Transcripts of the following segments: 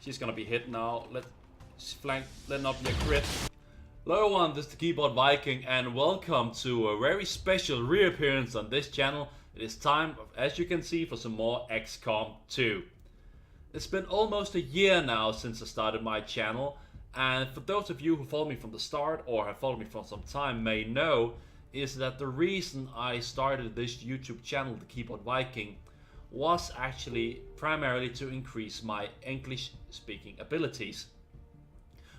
She's gonna be hit now. Let not be a crit. Hello everyone, this is TheKeyboardViking and welcome to a very special reappearance on this channel. It is time, as you can see, for some more XCOM 2. It's been almost a year now since I started my channel, and for those of you who followed me from the start or have followed me for some time may know is that the reason I started this YouTube channel, TheKeyboardViking, was actually primarily to increase my English speaking abilities.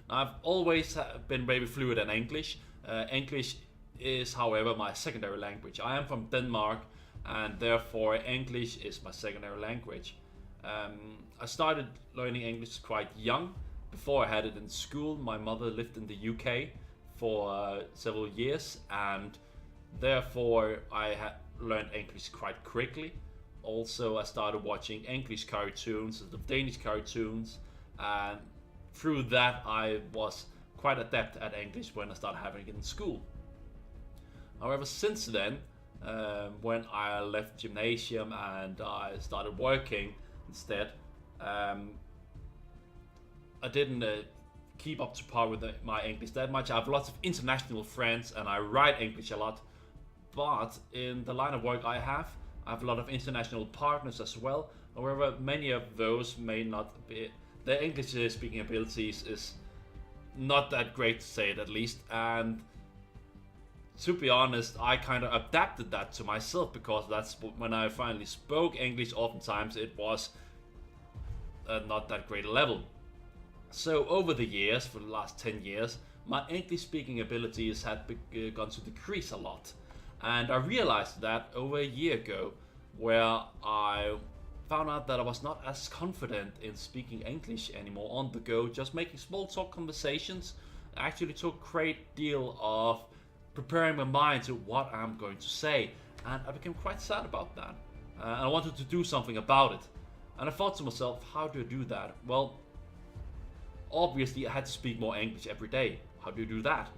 Now, I've always been very fluent in English. English is, however, my secondary language. I am from Denmark, and therefore English is my secondary language. I started learning English quite young. Before I had it in school, my mother lived in the UK for several years, and therefore I had learned English quite quickly. Also, I started watching English cartoons instead of Danish cartoons, and through that I was quite adept at English when I started having it in school. However, since then, when I left gymnasium and I started working instead, I didn't keep up to par with my English that much. I have lots of international friends and I write English a lot, but in the line of work I have a lot of international partners as well. However, many of those may not be, their English speaking abilities is not that great, to say it at least, and to be honest, I kind of adapted that to myself, because that's when I finally spoke English, oftentimes it was not that great a level. So over the years, for the last 10 years, my English speaking abilities had begun to decrease a lot. And I realized that over a year ago, where I found out that I was not as confident in speaking English anymore on the go. Just making small talk conversations actually took a great deal of preparing my mind to what I'm going to say. And I became quite sad about that. And I wanted to do something about it. And I thought to myself, how do I do that? Well, obviously I had to speak more English every day. How do you do that?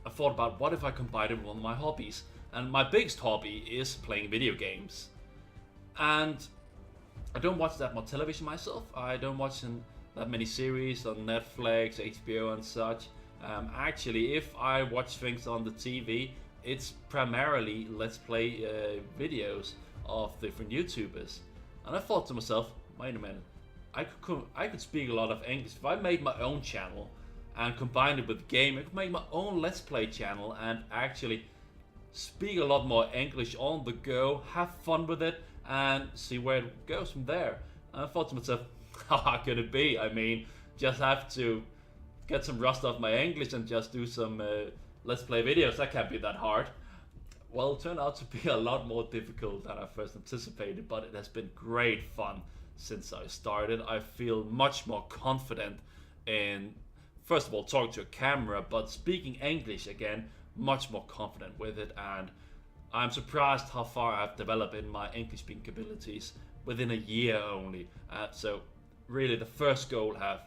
I thought about what if I combined it with one of my hobbies. And my biggest hobby is playing video games. And I don't watch that much television myself. I don't watch that many series on Netflix, HBO and such. Actually, if I watch things on the TV, it's primarily let's play videos of different YouTubers. And I thought to myself, wait a minute, I could speak a lot of English. If I made my own channel and combined it with the game, I could make my own Let's Play channel and actually speak a lot more English on the go, have fun with it, and see where it goes from there. And I thought to myself, how hard could it be? I mean, just have to get some rust off my English and just do some Let's Play videos. That can't be that hard. Well, it turned out to be a lot more difficult than I first anticipated, but it has been great fun since I started. I feel much more confident in, first of all, talking to a camera, but speaking English again, much more confident with it. And I'm surprised how far I've developed in my English speaking abilities within a year only. So really the first goal have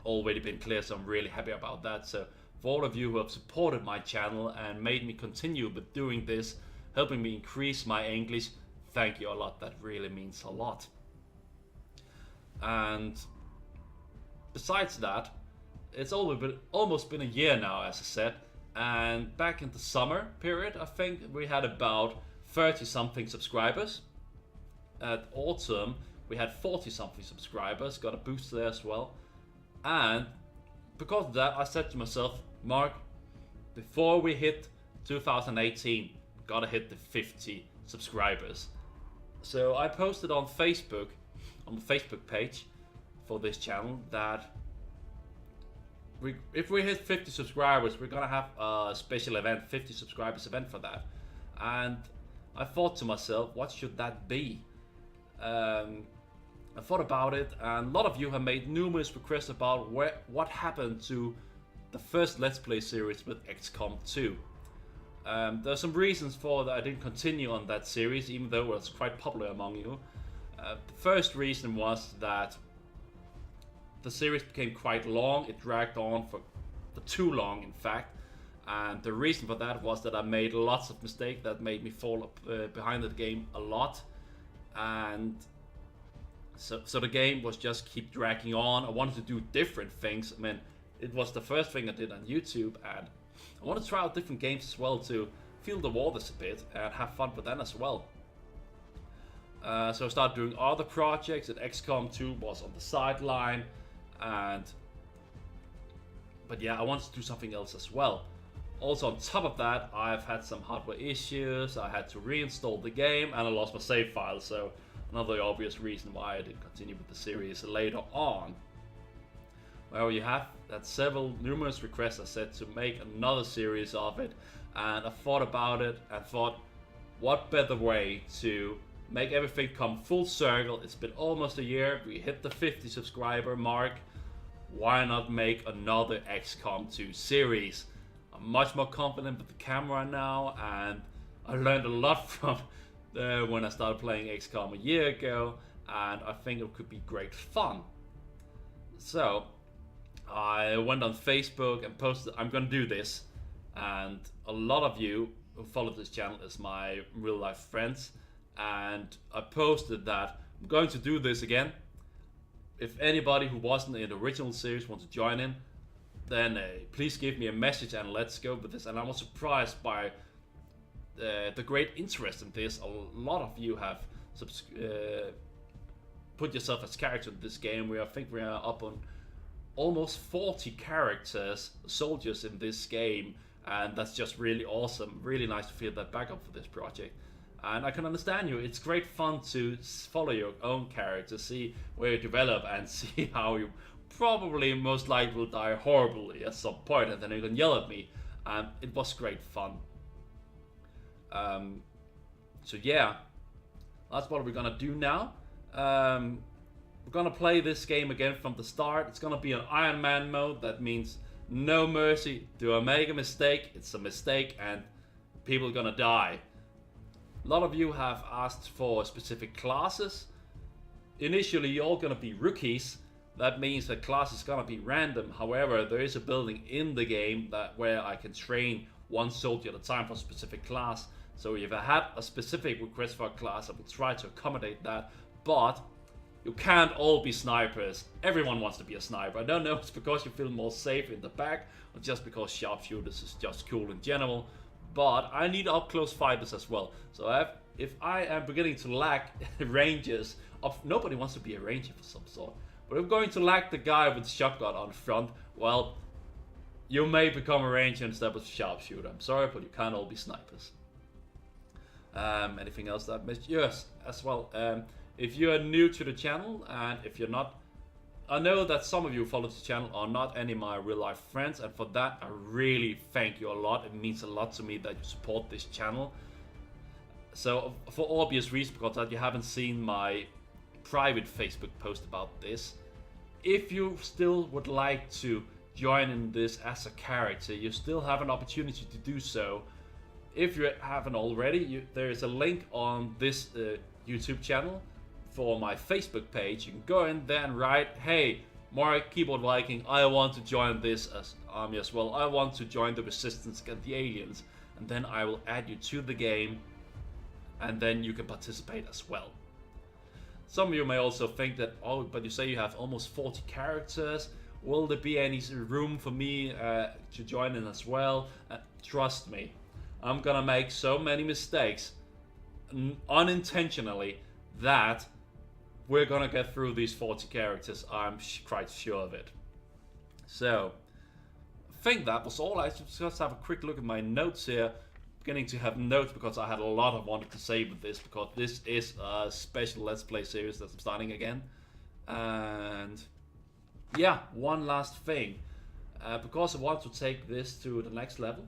already been clear, so I'm really happy about that. So for all of you who have supported my channel and made me continue with doing this, helping me increase my English, thank you a lot. That really means a lot. And besides that, it's almost been a year now, as I said. And back in the summer period, I think we had about 30 something subscribers. At autumn, we had 40 something subscribers, got a boost there as well. And because of that, I said to myself, Mark, before we hit 2018, we gotta hit the 50 subscribers. So I posted on Facebook, on the Facebook page for this channel, that if we hit 50 subscribers, we're gonna have a special event, 50 subscribers event for that. And I thought to myself, what should that be? I thought about it, and a lot of you have made numerous requests about what happened to the first Let's Play series with XCOM 2. There are some reasons for that I didn't continue on that series, even though it was quite popular among you. The first reason was that the series became quite long. It dragged on for too long, in fact. And the reason for that was that I made lots of mistakes that made me fall behind the game a lot. And So the game was just keep dragging on. I wanted to do different things. I mean, it was the first thing I did on YouTube, and I wanted to try out different games as well to feel the waters a bit and have fun with them as well. So I started doing other projects, and XCOM 2 was on the sideline, but yeah, I wanted to do something else as well. Also on top of that, I've had some hardware issues, I had to reinstall the game, and I lost my save file, so another obvious reason why I didn't continue with the series later on. Well, you have had numerous requests, I said, to make another series of it, and I thought about it and thought, what better way to make everything come full circle. It's been almost a year, we hit the 50 subscriber mark. Why not make another XCOM 2 series? I'm much more confident with the camera now, and I learned a lot from when I started playing XCOM a year ago, and I think it could be great fun. So I went on Facebook and posted, I'm gonna do this, and a lot of you who follow this channel is my real life friends, and I posted that I'm going to do this again. If anybody who wasn't in the original series wants to join in, then please give me a message and let's go with this. And I was surprised by the great interest in this. A lot of you have put yourself as character in this game. I think we are up on almost 40 characters, soldiers in this game, and that's just really awesome. Really nice to feel that back up for this project. And I can understand you. It's great fun to follow your own character, see where you develop, and see how you probably most likely will die horribly at some point, and then you can yell at me. It was great fun. So yeah, that's what we're gonna do now. We're gonna play this game again from the start. It's gonna be an Iron Man mode. That means no mercy. Do I make a mistake? It's a mistake, and people are gonna die. A lot of you have asked for specific classes. Initially, you're all gonna be rookies. That means the class is gonna be random. However, there is a building in the game where I can train one soldier at a time for a specific class. So if I had a specific request for a class, I will try to accommodate that. But you can't all be snipers. Everyone wants to be a sniper. I don't know if it's because you feel more safe in the back, or just because sharpshooters is just cool in general. But I need up-close fighters as well. So if I am beginning to lack rangers, nobody wants to be a ranger for some sort. But if I'm going to lack the guy with shotgun on front, well, you may become a ranger instead of a sharpshooter. I'm sorry, but you can't all be snipers. Anything else that I missed? Yes, as well. If you are new to the channel, and if you're not, I know that some of you who follow the channel are not any of my real life friends, and for that I really thank you a lot. It means a lot to me that you support this channel. So for obvious reasons, because that you haven't seen my private Facebook post about this, if you still would like to join in this as a character, you still have an opportunity to do so. If you haven't already, there is a link on this YouTube channel for my Facebook page. You can go in there and write, hey, TheKeyboardViking, I want to join this army as well. I want to join the resistance against the aliens. And then I will add you to the game, and then you can participate as well. Some of you may also think that, oh, but you say you have almost 40 characters. Will there be any room for me to join in as well? Trust me, I'm gonna make so many mistakes unintentionally that we're gonna get through these 40 characters. I'm quite sure of it. So I think that was all. I just have a quick look at my notes here. Beginning to have notes because I had a lot I wanted to say with this, because this is a special Let's Play series that I'm starting again. And yeah, one last thing. Because I want to take this to the next level,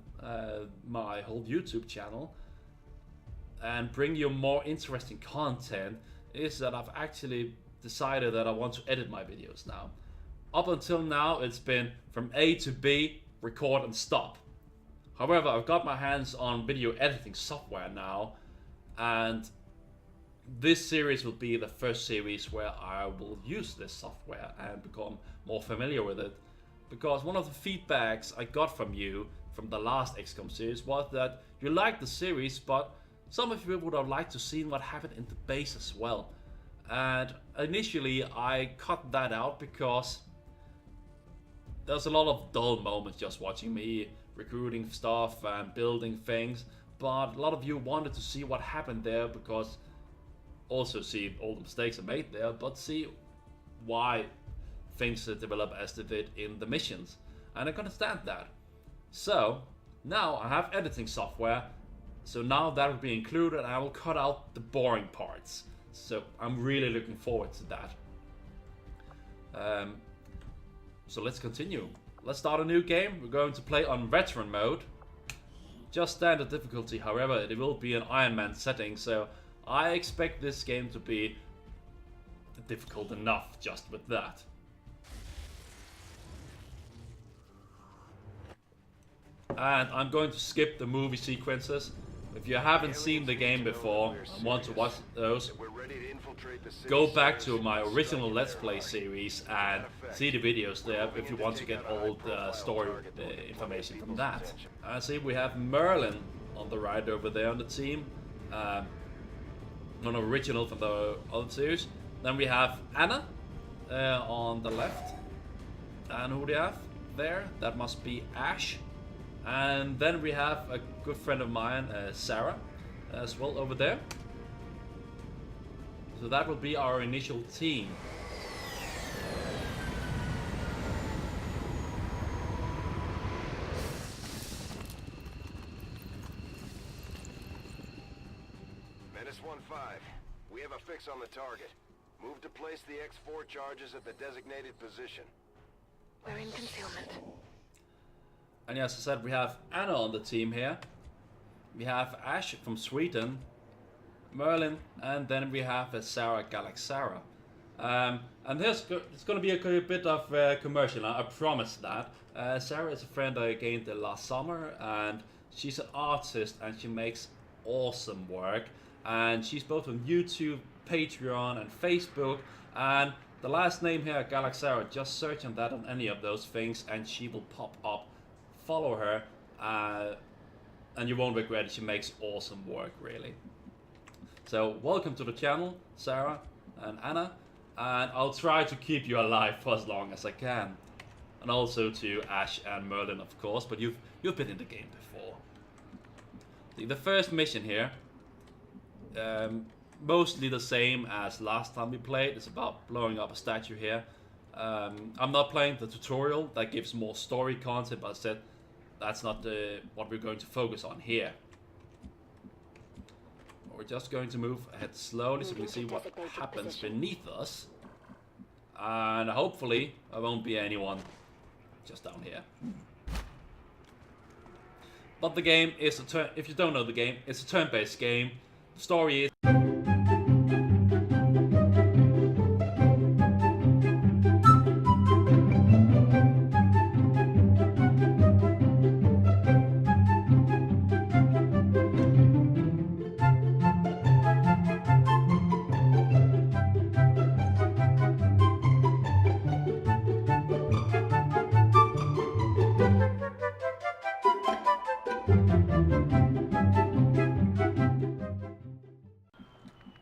my whole YouTube channel, and bring you more interesting content, is that I've actually decided that I want to edit my videos now. Up until now, it's been from A to B, record and stop. However, I've got my hands on video editing software now, and this series will be the first series where I will use this software and become more familiar with it. Because one of the feedbacks I got from you from the last XCOM series was that you liked the series, but some of you would have liked to see what happened in the base as well. And initially I cut that out because there's a lot of dull moments just watching me recruiting stuff and building things. But a lot of you wanted to see what happened there, because also see all the mistakes I made there, but see why things develop as they did in the missions. And I can understand that. So now I have editing software, so now that will be included, and I will cut out the boring parts. So I'm really looking forward to that. So let's continue. Let's start a new game. We're going to play on veteran mode. Just standard difficulty, however, it will be an Iron Man setting, so I expect this game to be difficult enough just with that. And I'm going to skip the movie sequences. If you haven't seen the game before and want to watch those, go back to my original Let's Play series and see the videos there if you want to get all the story information from that. I see we have Merlin on the right over there on the team, an original from the other series. Then we have Anna on the left, and who do you have there? That must be Ash. And then we have a good friend of mine, Sarah, as well over there. So that will be our initial team. Menace 1-5, we have a fix on the target. Move to place the X4 charges at the designated position. We're in concealment. And as I said, we have Anna on the team here. We have Ash from Sweden, Merlin, and then we have Sarah Galaxara. And it's going to be a bit of commercial, I promise that. Sarah is a friend I gained last summer, and she's an artist and she makes awesome work. And she's both on YouTube, Patreon, and Facebook. And the last name here, Galaxara, just search on that on any of those things and she will pop up. Follow her, and you won't regret it. She makes awesome work, really. So welcome to the channel, Sarah and Anna, and I'll try to keep you alive for as long as I can. And also to Ash and Merlin, of course, but you've been in the game before. The first mission here, mostly the same as last time we played. It's about blowing up a statue here. I'm not playing the tutorial, that gives more story content, but I said that's not what we're going to focus on here. We're just going to move ahead slowly so we can see what happens beneath us. And hopefully there won't be anyone just down here. But the game is if you don't know the game, it's a turn-based game. The story is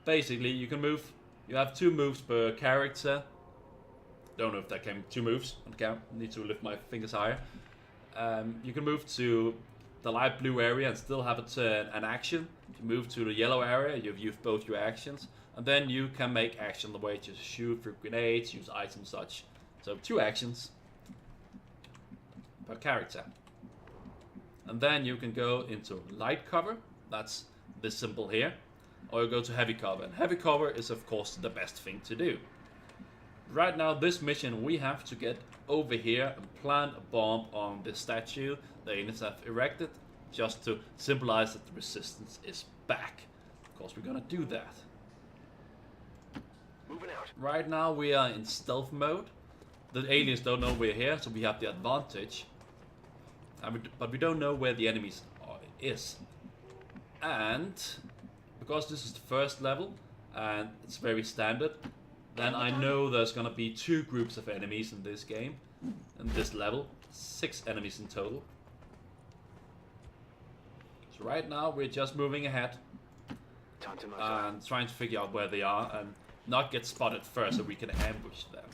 basically, you can move. You have 2 moves per character. Don't know if that came 2 moves on the count. Need to lift my fingers higher. You can move to the light blue area and still have an action. You move to the yellow area. You've used both your actions, and then you can make action the way to shoot through grenades, use items, such. So 2 actions per character. And then you can go into light cover. That's this symbol here. Or you go to heavy cover, and heavy cover is of course the best thing to do. Right now, this mission, we have to get over here and plant a bomb on the statue the aliens have erected, just to symbolize that the resistance is back. Of course, we're gonna do that. Moving out. Right now we are in stealth mode. The aliens don't know we're here, so we have the advantage. But we don't know where the enemies is. And because this is the first level and it's very standard, then I know there's gonna be 2 groups of enemies in this game, in this level, 6 enemies in total. Right now we're just moving ahead and trying to figure out where they are, and not get spotted first so we can ambush them.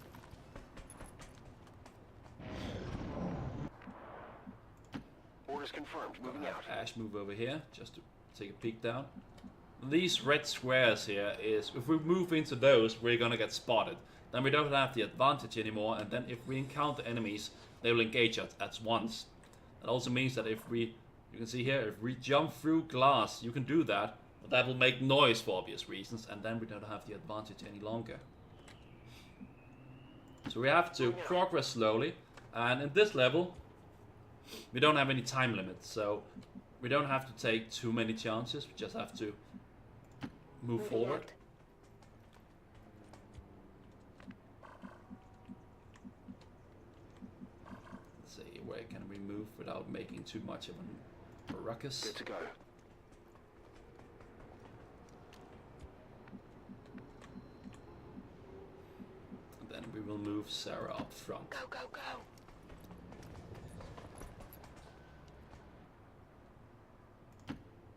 Orders confirmed. Moving out. Ash move over here just to take a peek down. These red squares here is, if we move into those, we're gonna get spotted. Then we don't have the advantage anymore, and then if we encounter enemies, they will engage us at once. That also means that if we, you can see here, if we jump through glass, you can do that, but that will make noise for obvious reasons, and then we don't have the advantage any longer. So we have to progress slowly, and in this level, we don't have any time limit, so we don't have to take too many chances, we just have to move forward. Let's see, where can we move without making too much of a ruckus? Good to go. And then we will move Sarah up front. Go, go, go.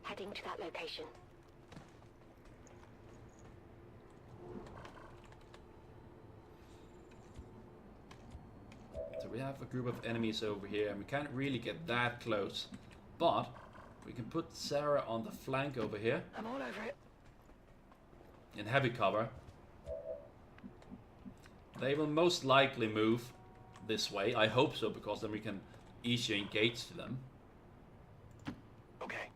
Heading to that location. So we have a group of enemies over here, and we can't really get that close. But we can put Sarah on the flank over here. I'm all over it. In heavy cover. They will most likely move this way. I hope so, because then we can easily engage to them. Okay.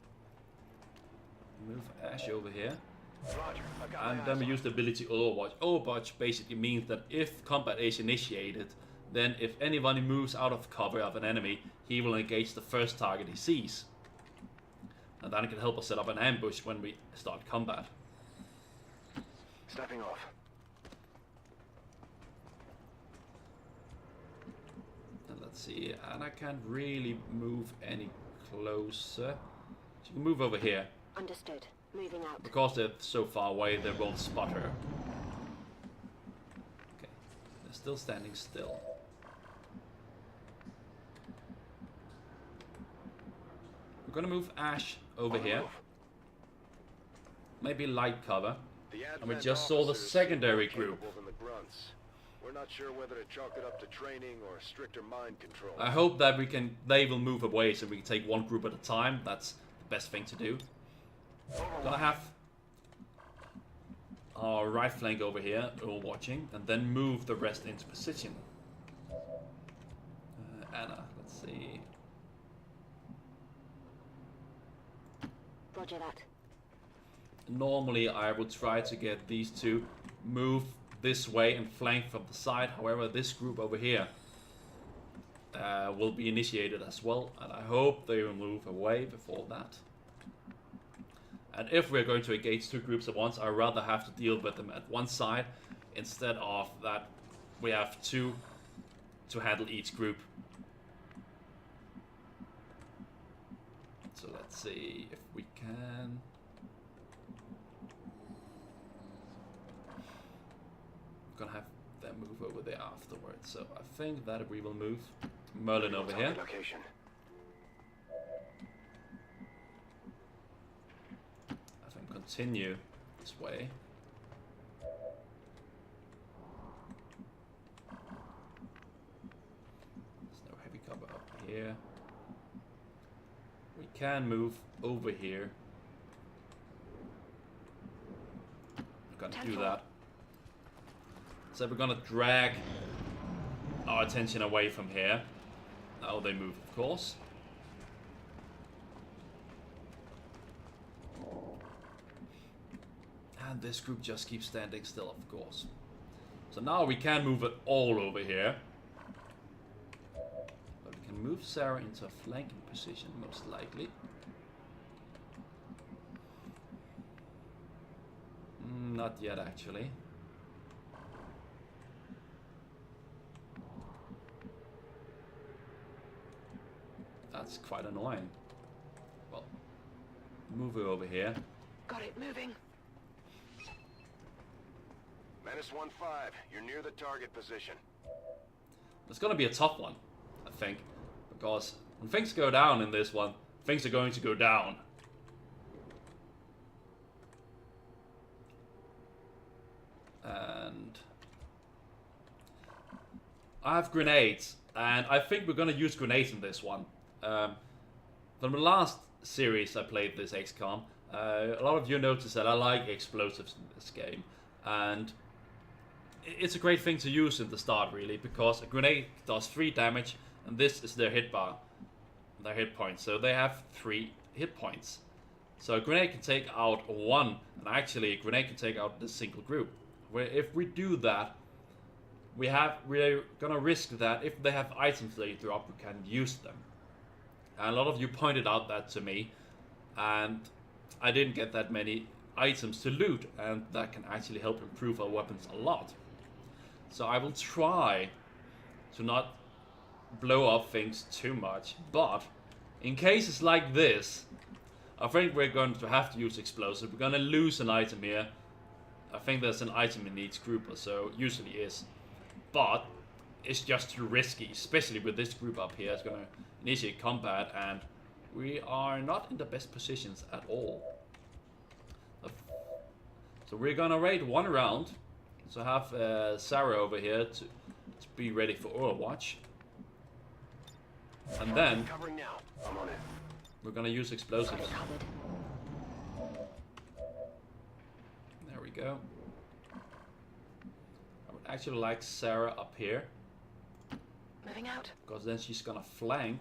Move Ash over here. Roger. I've got And my then eyes we on use the ability Overwatch. Overwatch basically means that if combat is initiated, then if anyone moves out of cover of an enemy, he will engage the first target he sees. And then it can help us set up an ambush when we start combat. Stepping off. And let's see, and I can't really move any closer. So you can move over here. Understood. Moving out. Because they're so far away, they won't spot her. Okay, they're still standing still. We're gonna move Ash over here. Maybe light cover. And we just saw the secondary group. We're not sure whether to chalk it up to training or stricter mind control. I hope that they will move away so we can take one group at a time. That's the best thing to do. Gonna have our right flank over here, all watching, and then move the rest into position. Anna, let's see. Roger that. Normally I would try to get these two move this way and flank from the side. However, this group over here will be initiated as well, and I hope they will move away before that. And if we're going to engage two groups at once, I'd rather have to deal with them at one side instead of that we have two to handle each group. So let's see if we can. Gonna have them move over there afterwards. So I think that we will move Merlin over here. Location. Continue this way. There's no heavy cover up here. We can move over here. We're gonna do that. So we're gonna drag our attention away from here. Now they move, of course. And this group just keeps standing still, of course. So now we can move it all over here. But we can move Sarah into a flanking position, most likely. Not yet, actually. That's quite annoying. Well, move her over here. Got it moving. Menace 1-5, you're near the target position. It's gonna be a tough one, I think, because when things go down in this one, things are going to go down. And I have grenades, and I think we're gonna use grenades in this one. From the last series I played this XCOM, a lot of you noticed that I like explosives in this game, and it's a great thing to use in the start, really, because a grenade does 3 damage, and this is their hit bar, their hit points. So they have 3 hit points. So a grenade can take out 1, and actually a grenade can take out the single group. Where if we do that, we're gonna risk that if they have items they drop, we can use them. And a lot of you pointed out that to me, and I didn't get that many items to loot, and that can actually help improve our weapons a lot. So I will try to not blow up things too much, but in cases like this, I think we're going to have to use explosive. We're gonna lose an item here. I think there's an item in each group or so, usually is. But it's just too risky, especially with this group up here. It's gonna initiate combat, and we are not in the best positions at all. So we're gonna raid 1 round. So I have Sarah over here to be ready for Overwatch. And then Covering now. I'm on it. we're gonna use explosives. Covered. There we go. I would actually like Sarah up here, Moving out. because then she's gonna flank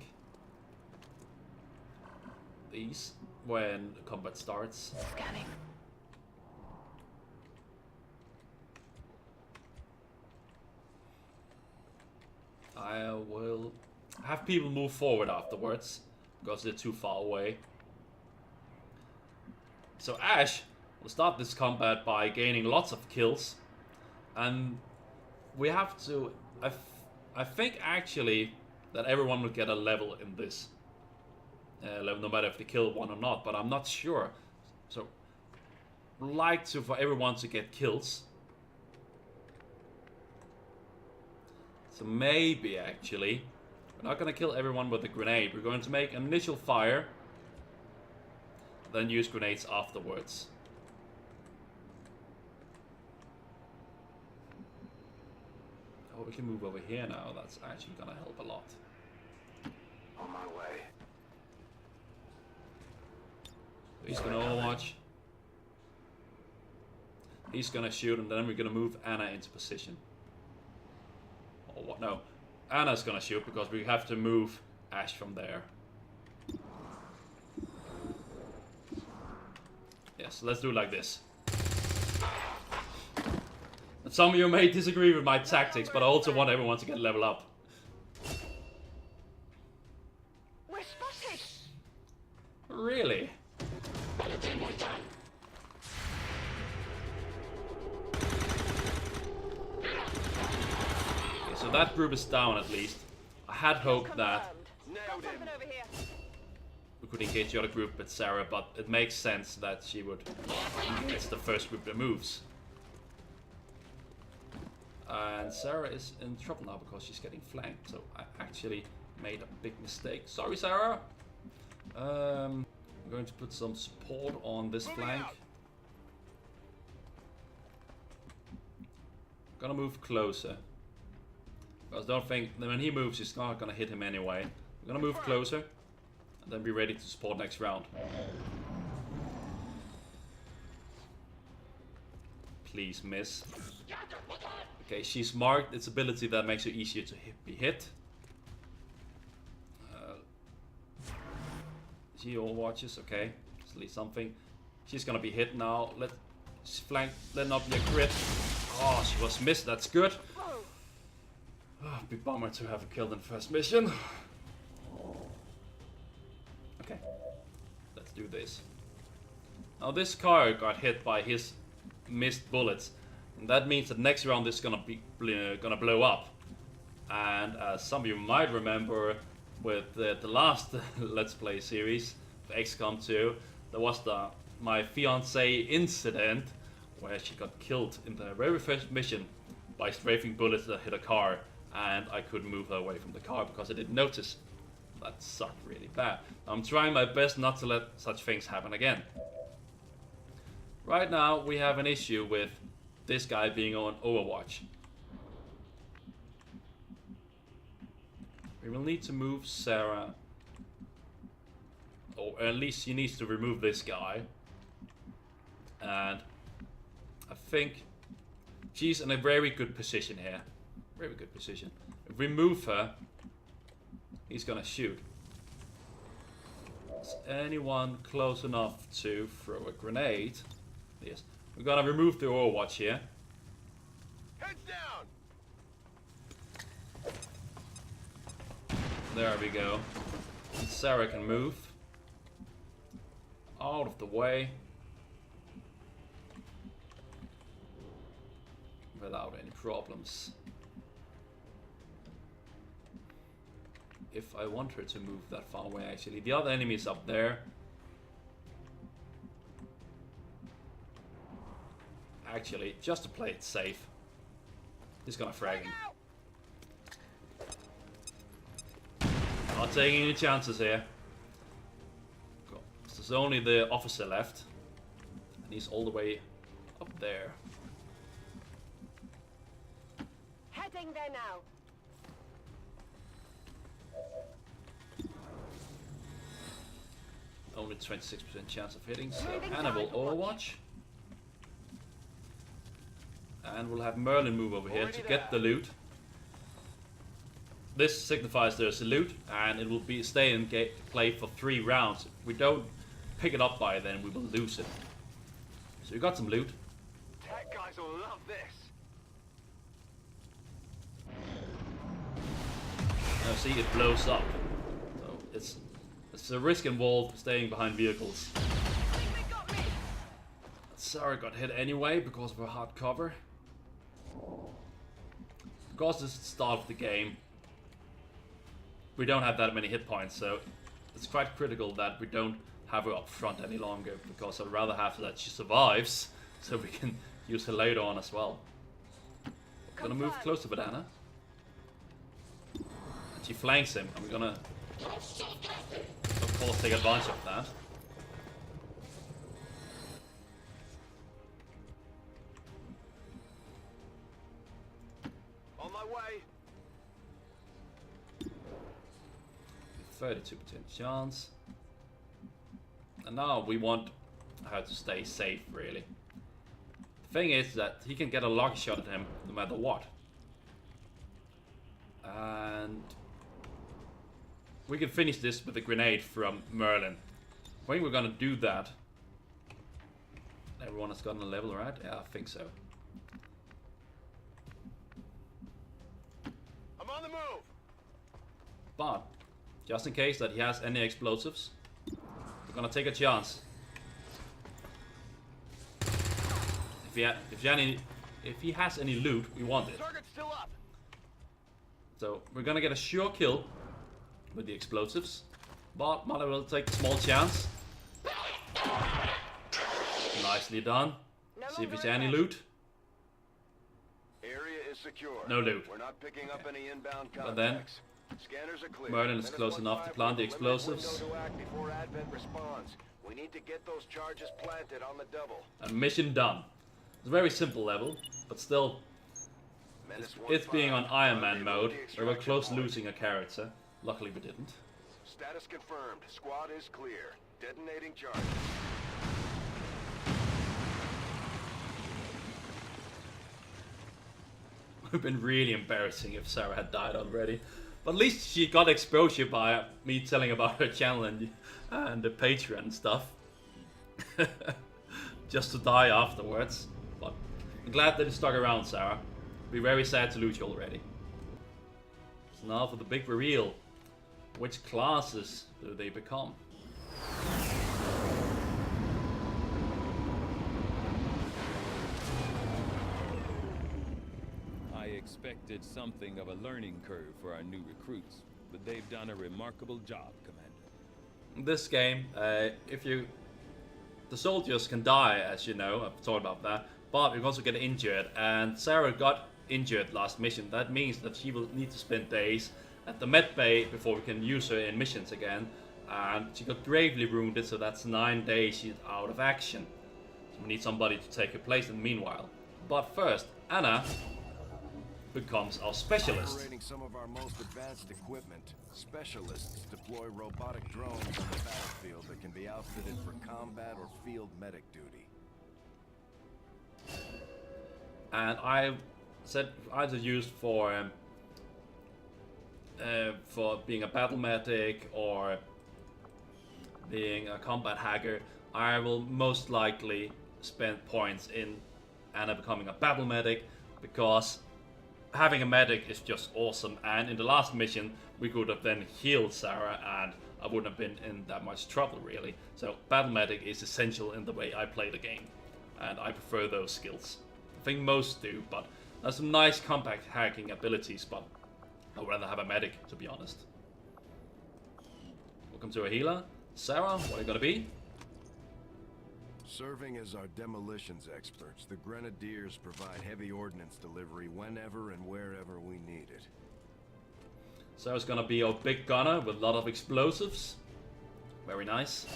these when combat starts. Scanning. I will have people move forward afterwards, because they're too far away. So Ash will start this combat by gaining lots of kills, and we have to... I think actually that everyone will get a level in this level, no matter if they kill one or not, but I'm not sure. So I'd like to for everyone to get kills. So maybe actually we're not gonna kill everyone with a grenade. We're going to make an initial fire, then use grenades afterwards. Oh, we can move over here now. That's actually gonna help a lot. On my way. He's gonna Overwatch. He's gonna shoot, and then we're gonna move Anna into position. Or what? No, Anna's gonna shoot because we have to move Ash from there. Yes, let's do it like this. And some of you may disagree with my tactics, but I also want everyone to get level up. We're spotted. Really? Okay, so that group is down at least. I had hoped that Nailed him. Over here. we could engage the other group with Sarah, but it makes sense that she would engage the first group that moves. And Sarah is in trouble now because she's getting flanked, so I actually made a big mistake. Sorry, Sarah! I'm going to put some support on this flank. Gonna move closer. Because I don't think when he moves, he's not gonna hit him anyway. We're gonna move closer and then be ready to support next round. Please miss. Okay, she's marked its ability that makes it easier to be hit. She all watches, okay. It's at least something. She's gonna be hit now. Let's flank. Let not be a crit. Oh, she was missed. That's good. Oh, big bummer to have her killed in the first mission. Okay, let's do this. Now this car got hit by his missed bullets, and that means that next round this is gonna blow up. And as some of you might remember, with the last Let's Play series of XCOM 2, there was my fiance incident where she got killed in the very first mission by strafing bullets that hit a car, and I couldn't move her away from the car because I didn't notice. That sucked really bad. I'm trying my best not to let such things happen again. Right now we have an issue with this guy being on Overwatch. We will need to move Sarah. Or at least she needs to remove this guy. And I think she's in a very good position here. Very good position. If we move her, he's gonna shoot. Is anyone close enough to throw a grenade? Yes. We're gonna remove the Overwatch here. Heads down. There we go. And Sarah can move. Out of the way. Without any problems. If I want her to move that far away, actually. The other enemy is up there. Actually, just to play it safe. He's gonna frag him. Not taking any chances here. There's only the officer left. And he's all the way up there. Heading there now. Only 26% chance of hitting, so Hannibal Overwatch. And we'll have Merlin move over here to get the loot. This signifies there's a loot, and it will be stay in play for 3 rounds. If we don't pick it up by then, we will lose it. So we got some loot. Tech guys will love this. Now see, it blows up. So it's a risk involved staying behind vehicles. Sarah got hit anyway because of her hard cover. Because this is the start of the game, we don't have that many hit points, so it's quite critical that we don't have her up front any longer, because I'd rather have that she survives, so we can use her later on as well. Gonna move close to Banana. She flanks him, and we're gonna, of course, take advantage of that. On my way. 32% chance. And now we want her to stay safe, really. The thing is that he can get a lucky shot at him no matter what. And we can finish this with a grenade from Merlin. I think we're gonna do that. Everyone has gotten a level, right? Yeah, I think so. I'm on the move. But just in case that he has any explosives, we're gonna take a chance. If he has any loot, we want it. Target's still up. So we're gonna get a sure kill with the explosives, but Mother will take a small chance. Nicely done. See if there's any loot. Area is secure. No loot. We're not picking up any inbound contacts. But then Scanners are clear. Merlin is close enough to plant the explosives. To act before Advent responds. We need to get those charges planted on the double. And mission done. It's a very simple level, but still, it's being on Iron Man mode, where we're close to losing a character. Luckily we didn't. Status confirmed. Squad is clear. Detonating charges. It would have been really embarrassing if Sarah had died already. But at least she got exposure by me telling about her channel and the Patreon and stuff. Just to die afterwards. But I'm glad that you stuck around, Sarah. Be very sad to lose you already. So now for the big reveal. Which classes do they become? I expected something of a learning curve for our new recruits, but they've done a remarkable job, Commander. In this game, the soldiers can die, as you know, I've talked about that, but we can also get injured, and Sarah got injured last mission. That means that she will need to spend days at the med bay before we can use her in missions again, and she got gravely wounded, so that's 9 days she's out of action. So we need somebody to take her place in the meanwhile. But first, Anna becomes our specialist. Operating some of our most advanced equipment, specialists deploy robotic drones on the battlefield that can be outfitted for combat or field medic duty. And I said either used for being a battle medic or being a combat hacker. I will most likely spend points in Anna becoming a battle medic, because having a medic is just awesome, and in the last mission we could have then healed Sarah and I wouldn't have been in that much trouble really. So battle medic is essential in the way I play the game, and I prefer those skills. I think most do, but there's some nice combat hacking abilities, but I would rather have a medic, to be honest. Welcome to a healer. Sarah, what are you gonna be? Serving as our demolitions experts, the Grenadiers provide heavy ordnance delivery whenever and wherever we need it. Sarah's gonna be our big gunner with a lot of explosives. Very nice.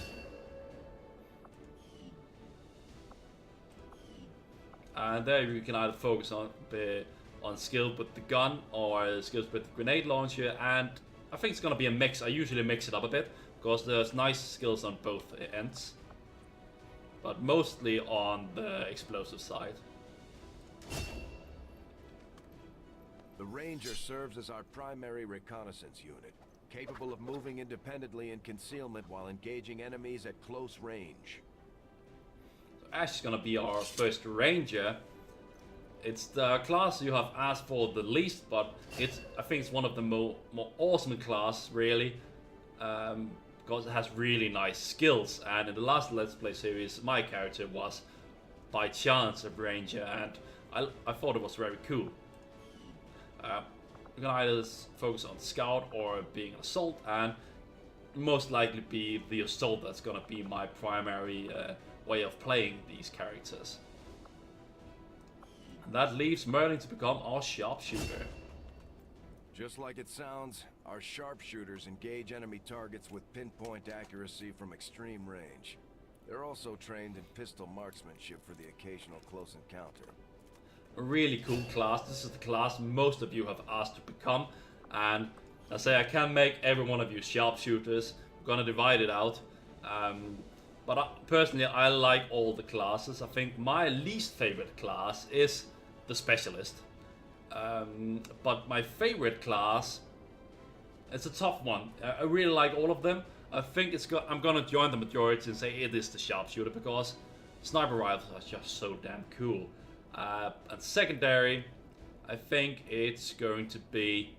And there you can either focus on skill with the gun or skills with the grenade launcher, and I think it's gonna be a mix. I usually mix it up a bit because there's nice skills on both ends, but mostly on the explosive side. The Ranger serves as our primary reconnaissance unit, capable of moving independently in concealment while engaging enemies at close range. So Ash is gonna be our first Ranger. It's the class you have asked for the least, but I think it's one of the more awesome class, really, because it has really nice skills. And in the last Let's Play series, my character was by chance a Ranger, and I thought it was very cool. You can either focus on Scout or being an Assault, and most likely be the Assault. That's gonna be my primary way of playing these characters. And that leaves Merlin to become our Sharpshooter. Just like it sounds, our sharpshooters engage enemy targets with pinpoint accuracy from extreme range. They're also trained in pistol marksmanship for the occasional close encounter. A really cool class. This is the class most of you have asked to become, and I say I can make every one of you sharpshooters. I'm gonna divide it out, but personally I like all the classes. I think my least favorite class is the specialist, but my favorite class, it's a tough one. I really like all of them. I think I'm gonna join the majority and say it is the sharpshooter, because sniper rifles are just so damn cool. And secondary, I think it's going to be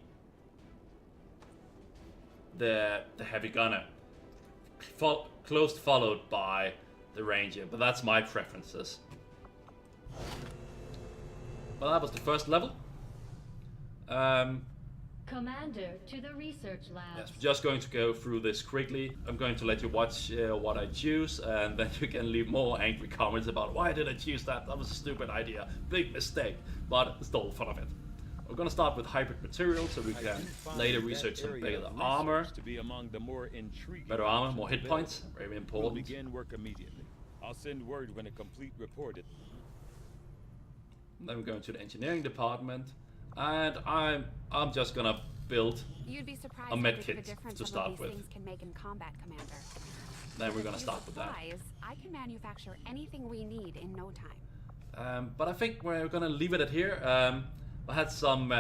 the heavy gunner, close followed by the Ranger, but that's my preferences. Well, that was the first level. Commander to the research lab. Yes, we're just going to go through this quickly. I'm going to let you watch what I choose, and then you can leave more angry comments about why did I choose that? That was a stupid idea, big mistake, but it's all fun of it. We're going to start with hybrid material, so we can later research some better armor. To be among the more intriguing Better armor, more hit points, very important. We'll begin work immediately. I'll send word when a complete report is. Then we're going to the engineering department, and I'm just gonna build You'd be surprised a how med big kit of a difference to some of start these with. things can make in combat, Commander. Then we're With a gonna few start with that. supplies, I can manufacture anything we need in no time. But I think we're gonna leave it at here. I had some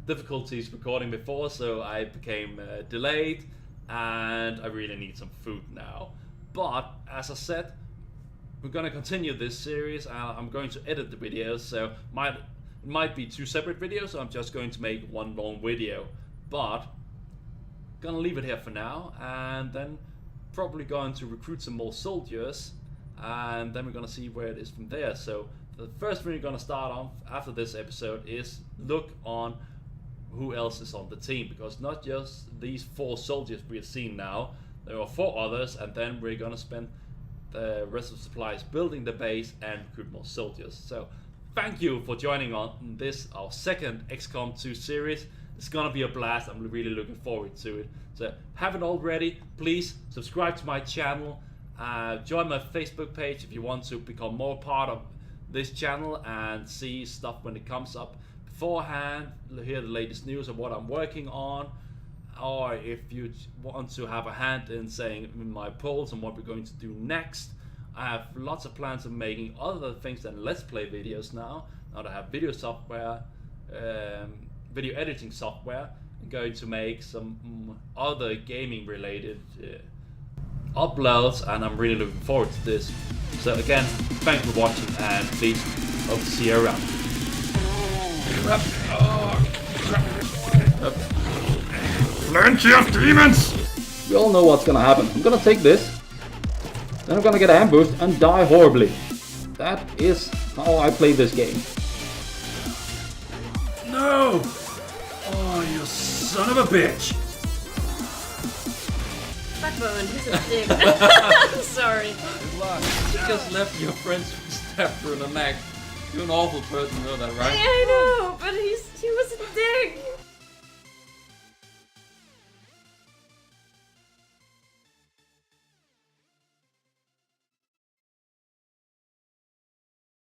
difficulties recording before, so I became delayed, and I really need some food now. But as I said, we're gonna continue this series. I'm going to edit the videos, so it might be two separate videos. So I'm just going to make one long video, but gonna leave it here for now, and then probably going to recruit some more soldiers, and then we're gonna see where it is from there. So the first thing we're gonna start on after this episode is look on who else is on the team, because not just these 4 soldiers we've seen now, there are 4 others, and then we're gonna spend the rest of the supplies building the base and recruit more soldiers. So thank you for joining on this, our second XCOM 2 series. It's gonna be a blast. I'm really looking forward to it. So haven't already, please subscribe to my channel, join my Facebook page if you want to become more part of this channel and see stuff when it comes up beforehand, hear the latest news of what I'm working on, or if you want to have a hand in saying my polls and what we're going to do next. I have lots of plans of making other things than Let's Play videos now that I have video software, video editing software. I'm going to make some other gaming related uploads, and I'm really looking forward to this. So again, thanks for watching, and please hope to see you around. Plenty of demons! We all know what's gonna happen. I'm gonna take this, then I'm gonna get ambushed and die horribly. That is how I play this game. No! Oh, you son of a bitch! Backbone, he's a dick. Sorry. You just left your friends stabbed through the neck. You're an awful person, you know that, right? I know, but he was a dick.